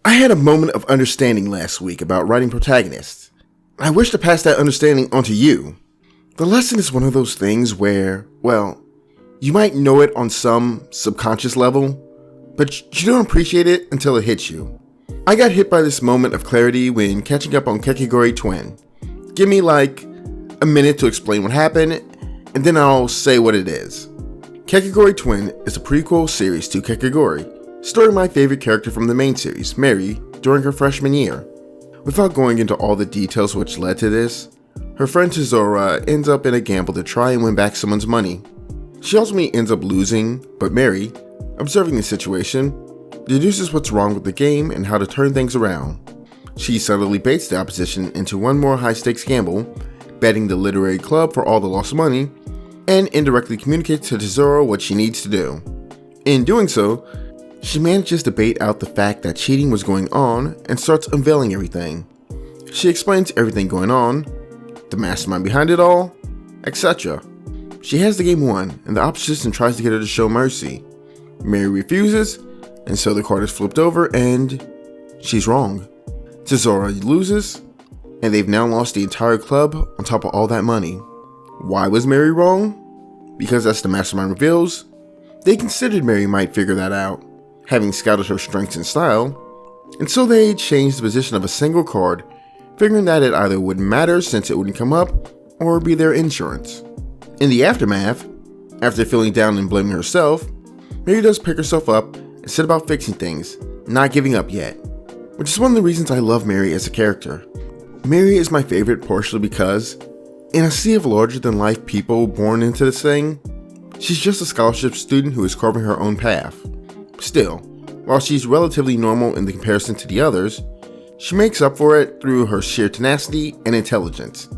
I had a moment of understanding last week about writing protagonists. I wish to pass that understanding onto you. The lesson is one of those things where, well, you might know it on some subconscious level, but you don't appreciate it until it hits you. I got hit by this moment of clarity when catching up on Kakegurui Twin. Give me like a minute to explain what happened, and then I'll say what it is. Kakegurui Twin is a prequel series to Kakegurui, starring my favorite character from the main series, Mary, during her freshman year. Without going into all the details which led to this, her friend Tezora ends up in a gamble to try and win back someone's money. She ultimately ends up losing, but Mary, observing the situation, deduces what's wrong with the game and how to turn things around. She subtly baits the opposition into one more high-stakes gamble, betting the literary club for all the lost money, and indirectly communicates to Tezora what she needs to do. In doing so, she manages to bait out the fact that cheating was going on and starts unveiling everything. She explains everything going on, the mastermind behind it all, etc. She has the game won, and the opposition tries to get her to show mercy. Mary refuses, and so the card is flipped over and she's wrong. Tezora loses, and they've now lost the entire club on top of all that money. Why was Mary wrong? Because as the mastermind reveals, they considered Mary might figure that out, having scouted her strengths and style, and so they changed the position of a single card, figuring that it either wouldn't matter since it wouldn't come up, or be their insurance. In the aftermath, after feeling down and blaming herself, Mary does pick herself up and set about fixing things, not giving up yet, which is one of the reasons I love Mary as a character. Mary is my favorite partially because, in a sea of larger-than-life people born into this thing, she's just a scholarship student who is carving her own path. Still, while she's relatively normal in the comparison to the others, she makes up for it through her sheer tenacity and intelligence.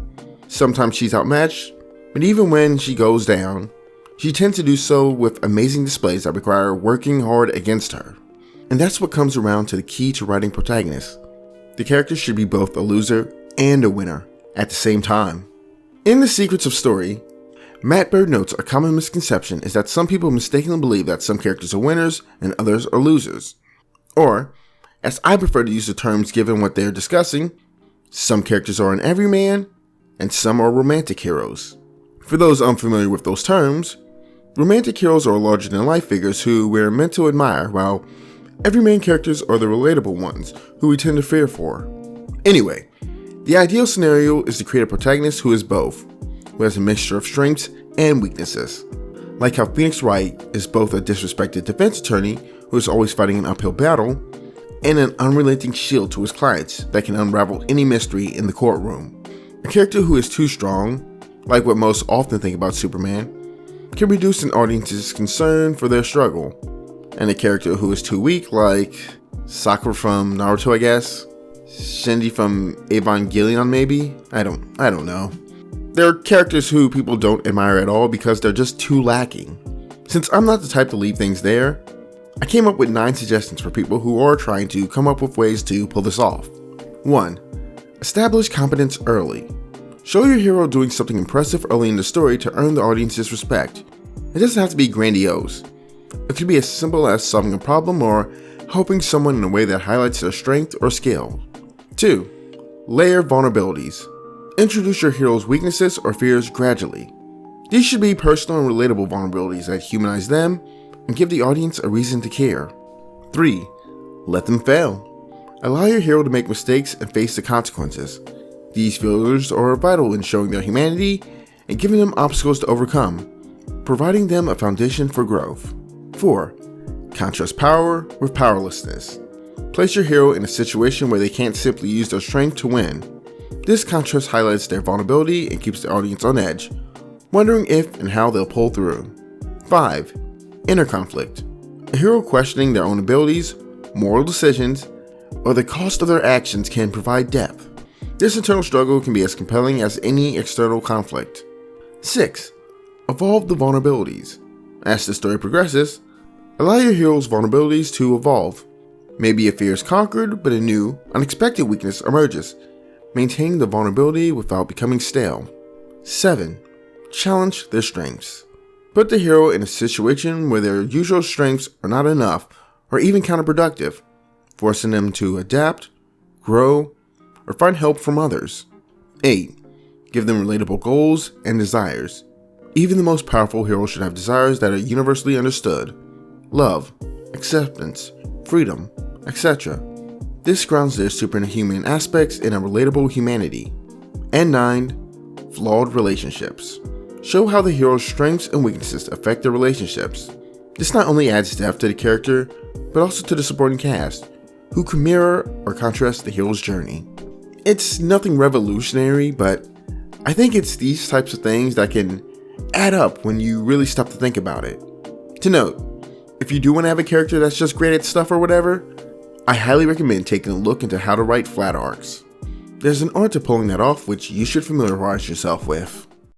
Sometimes she's outmatched, but even when she goes down, she tends to do so with amazing displays that require working hard against her. And that's what comes around to the key to writing protagonists. The character should be both a loser and a winner at the same time. In The Secrets of Story, Matt Bird notes a common misconception is that some people mistakenly believe that some characters are winners and others are losers. Or, as I prefer to use the terms given what they're discussing, some characters are an everyman and some are romantic heroes. For those unfamiliar with those terms, romantic heroes are larger-than-life figures who we're meant to admire, while everyman characters are the relatable ones who we tend to fear for. Anyway, the ideal scenario is to create a protagonist who is both, who has a mixture of strengths and weaknesses. Like how Phoenix Wright is both a disrespected defense attorney who is always fighting an uphill battle, and an unrelenting shield to his clients that can unravel any mystery in the courtroom. A character who is too strong, like what most often think about Superman, can reduce an audience's concern for their struggle. And a character who is too weak, like Sakura from Naruto, I guess, Shinji from Evangelion maybe? I don't know. There are characters who people don't admire at all because they're just too lacking. Since I'm not the type to leave things there, I came up with 9 suggestions for people who are trying to come up with ways to pull this off. 1. Establish competence early. Show your hero doing something impressive early in the story to earn the audience's respect. It doesn't have to be grandiose. It could be as simple as solving a problem or helping someone in a way that highlights their strength or skill. 2. Layer vulnerabilities. Introduce your hero's weaknesses or fears gradually. These should be personal and relatable vulnerabilities that humanize them and give the audience a reason to care. 3. Let them fail. Allow your hero to make mistakes and face the consequences. These failures are vital in showing their humanity and giving them obstacles to overcome, providing them a foundation for growth. 4. Contrast power with powerlessness. Place your hero in a situation where they can't simply use their strength to win. This contrast highlights their vulnerability and keeps the audience on edge, wondering if and how they'll pull through. 5. Inner conflict. A hero questioning their own abilities, moral decisions, or the cost of their actions can provide depth. This internal struggle can be as compelling as any external conflict. 6. Evolve the vulnerabilities. As the story progresses, allow your hero's vulnerabilities to evolve. Maybe a fear is conquered, but a new, unexpected weakness emerges, maintaining the vulnerability without becoming stale. 7. Challenge their strengths. Put the hero in a situation where their usual strengths are not enough or even counterproductive. forcing them to adapt, grow, or find help from others. 8. Give them relatable goals and desires. Even the most powerful heroes should have desires that are universally understood. Love, acceptance, freedom, etc. This grounds their superhuman aspects in a relatable humanity. And 9. Flawed relationships. Show how the hero's strengths and weaknesses affect their relationships. This not only adds depth to the character, but also to the supporting cast, who can mirror or contrast the hero's journey. It's nothing revolutionary, but I think it's these types of things that can add up when you really stop to think about it. To note, if you do want to have a character that's just great at stuff or whatever, I highly recommend taking a look into how to write flat arcs. There's an art to pulling that off which you should familiarize yourself with.